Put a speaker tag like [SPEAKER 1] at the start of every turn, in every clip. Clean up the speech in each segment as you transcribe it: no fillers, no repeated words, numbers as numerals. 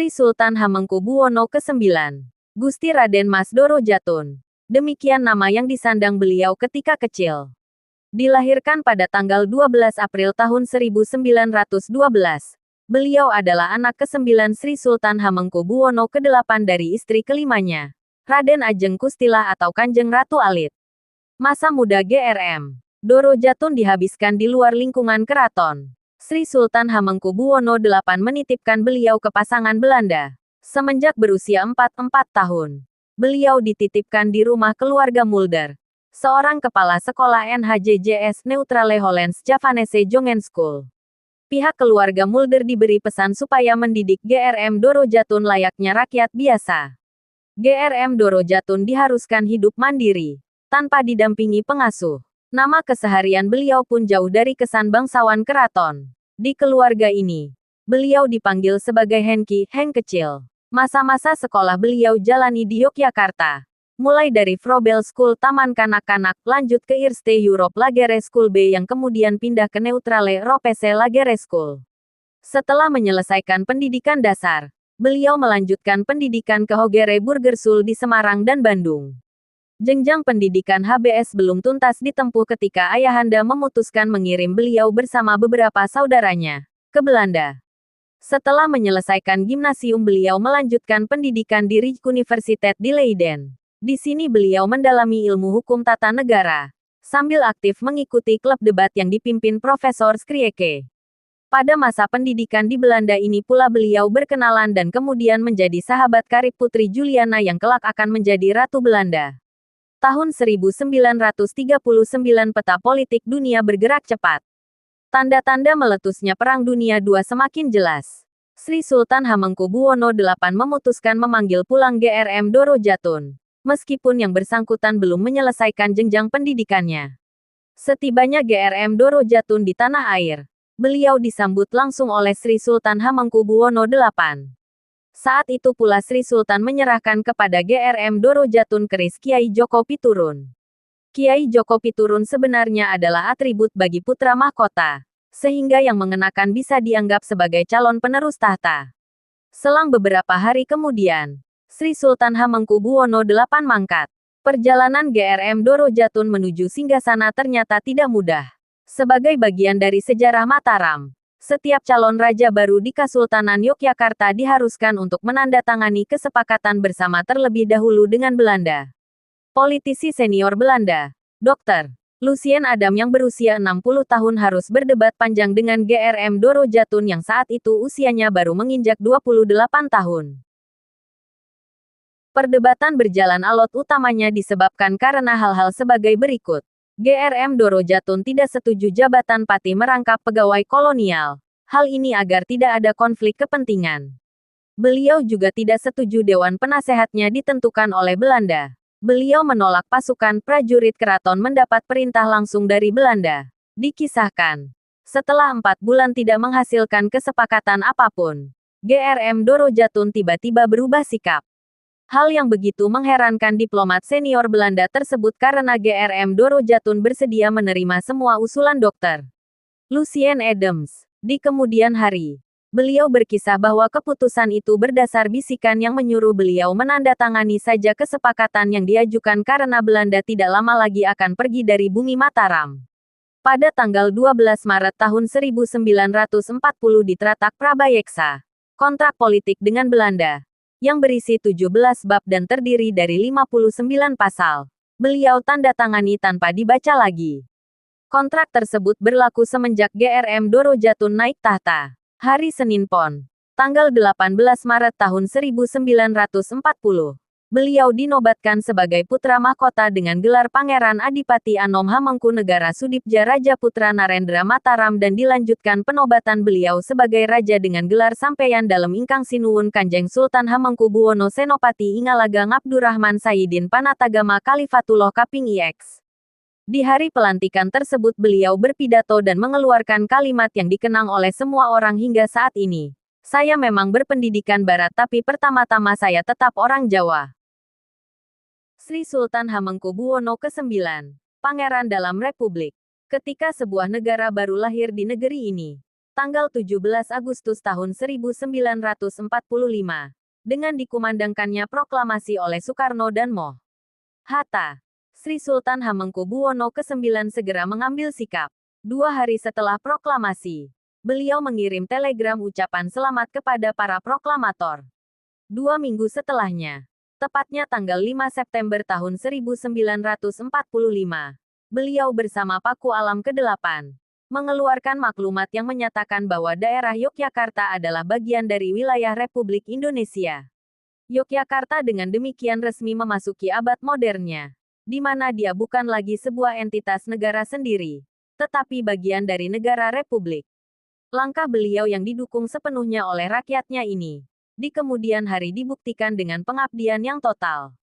[SPEAKER 1] Sri Sultan Hamengkubuwono ke-9, Gusti Raden Mas Doro Jatun. Demikian nama yang disandang beliau ketika kecil. Dilahirkan pada tanggal 12 April tahun 1912. Beliau adalah anak ke-9 Sri Sultan Hamengkubuwono ke-8 dari istri kelimanya, Raden Ajeng Kustilah atau Kanjeng Ratu Alit. Masa muda GRM Doro Jatun dihabiskan di luar lingkungan keraton. Sri Sultan Hamengkubuwono VIII menitipkan beliau ke pasangan Belanda. Semenjak berusia 44 tahun, beliau dititipkan di rumah keluarga Mulder, seorang kepala sekolah NHJJS Neutrale Hollands Javanese Jongen School. Pihak keluarga Mulder diberi pesan supaya mendidik GRM Doro Jatun layaknya rakyat biasa. GRM Doro Jatun diharuskan hidup mandiri, tanpa didampingi pengasuh. Nama keseharian beliau pun jauh dari kesan bangsawan keraton. Di keluarga ini, beliau dipanggil sebagai Hengki, Heng kecil. Masa-masa sekolah beliau jalani di Yogyakarta. Mulai dari Frobel School Taman Kanak-kanak, lanjut ke Eerste Europe Lagere School B yang kemudian pindah ke Neutrale Europese Lagere School. Setelah menyelesaikan pendidikan dasar, beliau melanjutkan pendidikan ke Hogere Burgerschule di Semarang dan Bandung. Jenjang pendidikan HBS belum tuntas ditempuh ketika ayahanda memutuskan mengirim beliau bersama beberapa saudaranya ke Belanda. Setelah menyelesaikan gimnasium beliau melanjutkan pendidikan di Rijksuniversiteit di Leiden. Di sini beliau mendalami ilmu hukum tata negara, sambil aktif mengikuti klub debat yang dipimpin Profesor Skrieke. Pada masa pendidikan di Belanda ini pula beliau berkenalan dan kemudian menjadi sahabat karib Putri Juliana yang kelak akan menjadi Ratu Belanda. Tahun 1939 peta politik dunia bergerak cepat. Tanda-tanda meletusnya Perang Dunia II semakin jelas. Sri Sultan Hamengkubuwono VIII memutuskan memanggil pulang GRM Doro Jatun, meskipun yang bersangkutan belum menyelesaikan jenjang pendidikannya. Setibanya GRM Doro Jatun di tanah air, beliau disambut langsung oleh Sri Sultan Hamengkubuwono VIII. Saat itu pula Sri Sultan menyerahkan kepada GRM Doro Jatun keris Kiai Joko Piturun. Kiai Joko Piturun sebenarnya adalah atribut bagi putra mahkota, sehingga yang mengenakan bisa dianggap sebagai calon penerus tahta. Selang beberapa hari kemudian, Sri Sultan Hamengkubuwono VIII mangkat. Perjalanan GRM Doro Jatun menuju singgasana ternyata tidak mudah. Sebagai bagian dari sejarah Mataram, setiap calon raja baru di Kesultanan Yogyakarta diharuskan untuk menandatangani kesepakatan bersama terlebih dahulu dengan Belanda. Politisi senior Belanda, Dr. Lucien Adam yang berusia 60 tahun harus berdebat panjang dengan GRM Doro Jatun yang saat itu usianya baru menginjak 28 tahun. Perdebatan berjalan alot utamanya disebabkan karena hal-hal sebagai berikut. GRM Doro Jatun tidak setuju jabatan Pati merangkap pegawai kolonial. Hal ini agar tidak ada konflik kepentingan. Beliau juga tidak setuju Dewan Penasehatnya ditentukan oleh Belanda. Beliau menolak pasukan prajurit keraton mendapat perintah langsung dari Belanda. Dikisahkan, setelah 4 bulan tidak menghasilkan kesepakatan apapun, GRM Doro Jatun tiba-tiba berubah sikap. Hal yang begitu mengherankan diplomat senior Belanda tersebut karena GRM Doro Jatun bersedia menerima semua usulan Dr. Lucien Adams. Di kemudian hari, beliau berkisah bahwa keputusan itu berdasar bisikan yang menyuruh beliau menandatangani saja kesepakatan yang diajukan karena Belanda tidak lama lagi akan pergi dari bumi Mataram. Pada tanggal 12 Maret tahun 1940 di Tratak Prabayeksa, kontrak politik dengan Belanda, yang berisi 17 bab dan terdiri dari 59 pasal, beliau tanda tangani tanpa dibaca lagi. Kontrak tersebut berlaku semenjak GRM Doro Jatun naik tahta. Hari Senin Pon, tanggal 18 Maret tahun 1940. Beliau dinobatkan sebagai putra mahkota dengan gelar Pangeran Adipati Anom Hamengkunegara Sudipja Raja Putra Narendra Mataram dan dilanjutkan penobatan beliau sebagai raja dengan gelar Sampeyan dalam Ingkang Sinuwun Kanjeng Sultan Hamengkubuwono Senopati Ingalagang Abdurrahman Sayyidin Panatagama Khalifatullah Kaping IX. Di hari pelantikan tersebut beliau berpidato dan mengeluarkan kalimat yang dikenang oleh semua orang hingga saat ini. Saya memang berpendidikan barat tapi pertama-tama saya tetap orang Jawa. Sri Sultan Hamengkubuwono ke-9, Pangeran dalam Republik. Ketika sebuah negara baru lahir di negeri ini, tanggal 17 Agustus tahun 1945, dengan dikumandangkannya proklamasi oleh Soekarno dan Moh. Hatta. Sri Sultan Hamengkubuwono ke-9 segera mengambil sikap. 2 hari setelah proklamasi, beliau mengirim telegram ucapan selamat kepada para proklamator. 2 minggu setelahnya, tepatnya tanggal 5 September tahun 1945, beliau bersama Paku Alam ke-8 mengeluarkan maklumat yang menyatakan bahwa daerah Yogyakarta adalah bagian dari wilayah Republik Indonesia. Yogyakarta dengan demikian resmi memasuki abad modernnya, di mana dia bukan lagi sebuah entitas negara sendiri, tetapi bagian dari negara republik. Langkah beliau yang didukung sepenuhnya oleh rakyatnya ini, di kemudian hari dibuktikan dengan pengabdian yang total.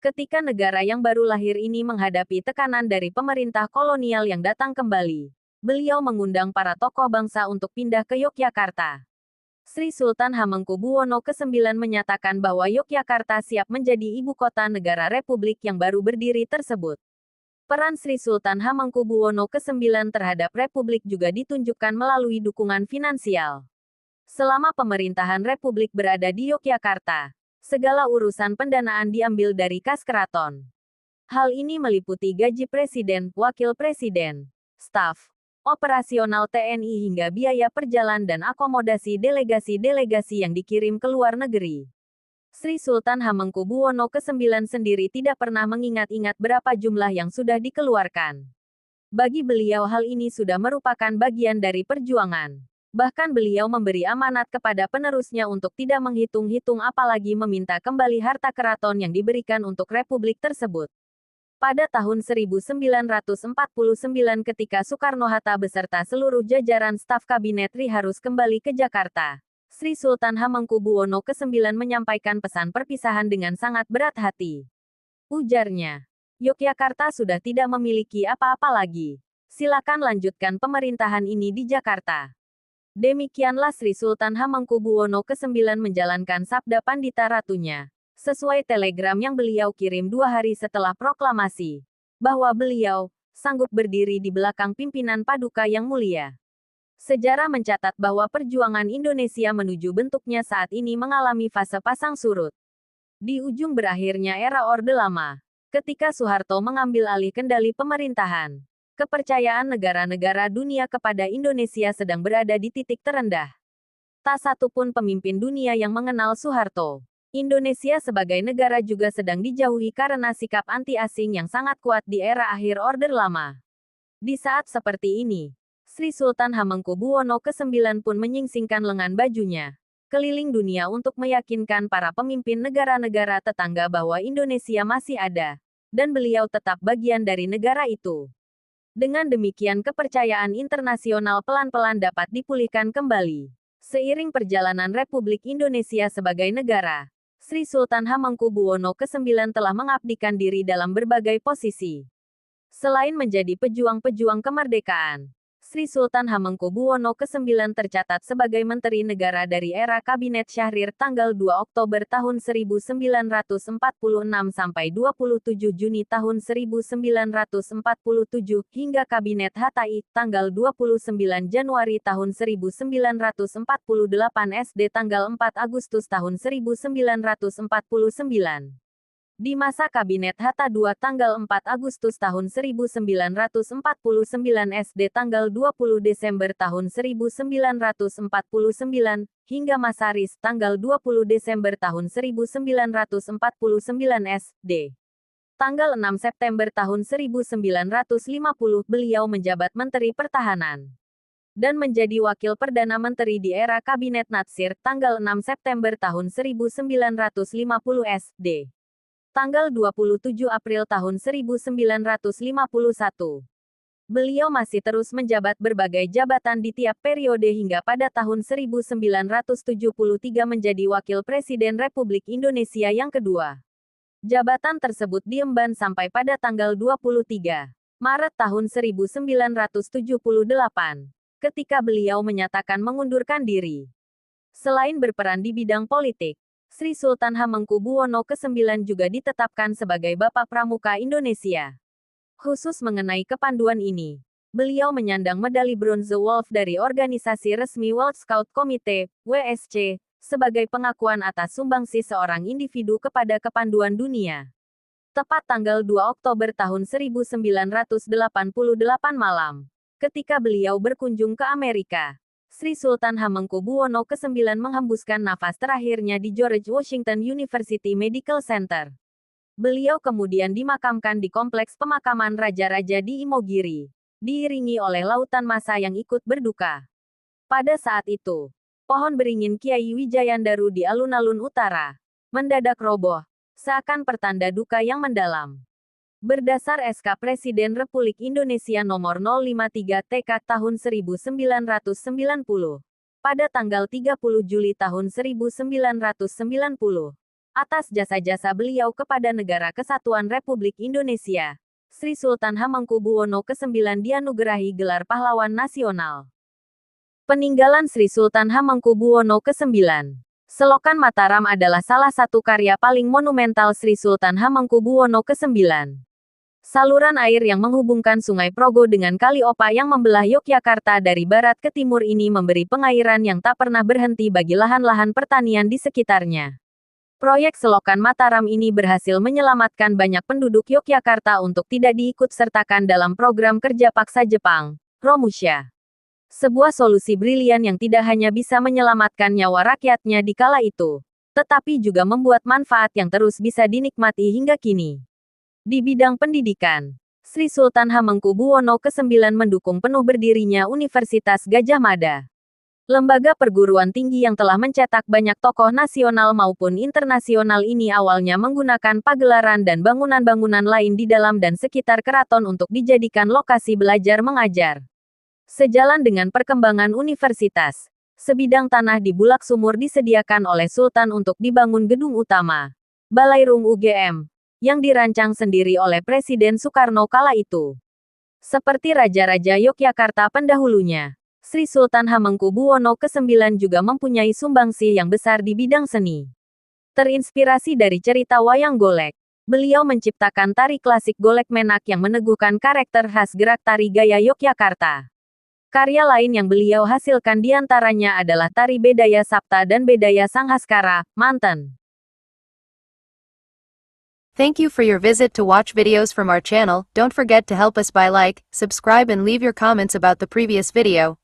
[SPEAKER 1] Ketika negara yang baru lahir ini menghadapi tekanan dari pemerintah kolonial yang datang kembali, beliau mengundang para tokoh bangsa untuk pindah ke Yogyakarta. Sri Sultan Hamengkubuwono ke-9 menyatakan bahwa Yogyakarta siap menjadi ibu kota negara republik yang baru berdiri tersebut. Peran Sri Sultan Hamengkubuwono ke-9 terhadap republik juga ditunjukkan melalui dukungan finansial. Selama pemerintahan republik berada di Yogyakarta, segala urusan pendanaan diambil dari kas keraton. Hal ini meliputi gaji presiden, wakil presiden, staf operasional TNI hingga biaya perjalanan dan akomodasi delegasi-delegasi yang dikirim ke luar negeri. Sri Sultan Hamengkubuwono ke-9 sendiri tidak pernah mengingat-ingat berapa jumlah yang sudah dikeluarkan. Bagi beliau hal ini sudah merupakan bagian dari perjuangan. Bahkan beliau memberi amanat kepada penerusnya untuk tidak menghitung-hitung apalagi meminta kembali harta keraton yang diberikan untuk republik tersebut. Pada tahun 1949 ketika Soekarno-Hatta beserta seluruh jajaran staf kabinet RI harus kembali ke Jakarta, Sri Sultan Hamengkubuwono ke-9 menyampaikan pesan perpisahan dengan sangat berat hati. Ujarnya, Yogyakarta sudah tidak memiliki apa-apa lagi. Silakan lanjutkan pemerintahan ini di Jakarta. Demikianlah Sri Sultan Hamengkubuwono ke-9 menjalankan sabda Pandita Ratunya, sesuai telegram yang beliau kirim 2 hari setelah proklamasi, bahwa beliau sanggup berdiri di belakang pimpinan Paduka yang mulia. Sejarah mencatat bahwa perjuangan Indonesia menuju bentuknya saat ini mengalami fase pasang surut. Di ujung berakhirnya era Orde Lama, ketika Soeharto mengambil alih kendali pemerintahan, kepercayaan negara-negara dunia kepada Indonesia sedang berada di titik terendah. Tak satu pun pemimpin dunia yang mengenal Soeharto. Indonesia sebagai negara juga sedang dijauhi karena sikap anti-asing yang sangat kuat di era akhir Orde Lama. Di saat seperti ini, Sri Sultan Hamengkubuwono ke-9 pun menyingsingkan lengan bajunya keliling dunia untuk meyakinkan para pemimpin negara-negara tetangga bahwa Indonesia masih ada, dan beliau tetap bagian dari negara itu. Dengan demikian kepercayaan internasional pelan-pelan dapat dipulihkan kembali. Seiring perjalanan Republik Indonesia sebagai negara, Sri Sultan Hamengkubuwono ke-9 telah mengabdikan diri dalam berbagai posisi. Selain menjadi pejuang-pejuang kemerdekaan, Sri Sultan Hamengkubuwono ke-9 tercatat sebagai Menteri Negara dari era Kabinet Syahrir tanggal 2 Oktober tahun 1946 sampai 27 Juni tahun 1947 hingga Kabinet Hatta I tanggal 29 Januari tahun 1948 SD tanggal 4 Agustus tahun 1949. Di masa Kabinet Hatta II tanggal 4 Agustus tahun 1949 SD tanggal 20 Desember tahun 1949, hingga masa RIS tanggal 20 Desember tahun 1949 SD. Tanggal 6 September tahun 1950 beliau menjabat Menteri Pertahanan dan menjadi Wakil Perdana Menteri di era Kabinet Natsir tanggal 6 September tahun 1950 SD. Tanggal 27 April tahun 1951. Beliau masih terus menjabat berbagai jabatan di tiap periode hingga pada tahun 1973 menjadi Wakil Presiden Republik Indonesia yang kedua. Jabatan tersebut diemban sampai pada tanggal 23 Maret tahun 1978, ketika beliau menyatakan mengundurkan diri. Selain berperan di bidang politik, Sri Sultan Hamengkubuwono ke-9 juga ditetapkan sebagai Bapak Pramuka Indonesia. Khusus mengenai kepanduan ini, Beliau menyandang medali Bronze Wolf dari organisasi resmi World Scout Committee, WSC, sebagai pengakuan atas sumbangsi seorang individu kepada kepanduan dunia. Tepat tanggal 2 Oktober tahun 1988 malam, ketika beliau berkunjung ke Amerika, Sri Sultan Hamengkubuwono ke-9 menghembuskan nafas terakhirnya di George Washington University Medical Center. Beliau kemudian dimakamkan di Kompleks Pemakaman Raja-Raja di Imogiri, diiringi oleh lautan massa yang ikut berduka. Pada saat itu, pohon beringin Kiai Wijayandaru di alun-alun utara mendadak roboh, seakan pertanda duka yang mendalam. Berdasar SK Presiden Republik Indonesia Nomor 053 TK tahun 1990, pada tanggal 30 Juli tahun 1990, atas jasa-jasa beliau kepada Negara Kesatuan Republik Indonesia, Sri Sultan Hamengkubuwono ke-9 dianugerahi gelar Pahlawan Nasional. Peninggalan Sri Sultan Hamengkubuwono ke-9. Selokan Mataram adalah salah satu karya paling monumental Sri Sultan Hamengkubuwono ke-9. Saluran air yang menghubungkan Sungai Progo dengan Kali Opa yang membelah Yogyakarta dari barat ke timur ini memberi pengairan yang tak pernah berhenti bagi lahan-lahan pertanian di sekitarnya. Proyek Selokan Mataram ini berhasil menyelamatkan banyak penduduk Yogyakarta untuk tidak diikut-sertakan dalam program kerja paksa Jepang, Romusha. Sebuah solusi brilian yang tidak hanya bisa menyelamatkan nyawa rakyatnya di kala itu, tetapi juga membuat manfaat yang terus bisa dinikmati hingga kini. Di bidang pendidikan, Sri Sultan Hamengkubuwono ke-9 mendukung penuh berdirinya Universitas Gadjah Mada. Lembaga perguruan tinggi yang telah mencetak banyak tokoh nasional maupun internasional ini awalnya menggunakan pagelaran dan bangunan-bangunan lain di dalam dan sekitar keraton untuk dijadikan lokasi belajar mengajar. Sejalan dengan perkembangan universitas, sebidang tanah di Bulak Sumur disediakan oleh Sultan untuk dibangun gedung utama, Balairung UGM, yang dirancang sendiri oleh Presiden Soekarno kala itu. Seperti Raja-Raja Yogyakarta pendahulunya, Sri Sultan Hamengkubuwono ke-9 juga mempunyai sumbangsih yang besar di bidang seni. Terinspirasi dari cerita wayang golek, beliau menciptakan tari klasik golek menak yang meneguhkan karakter khas gerak tari gaya Yogyakarta. Karya lain yang beliau hasilkan diantaranya adalah tari Bedaya Sapta dan Bedaya Sanghaskara, Manten.
[SPEAKER 2] Thank you for your visit to watch videos from our channel. Don't forget to help us by like, subscribe and leave your comments about the previous video.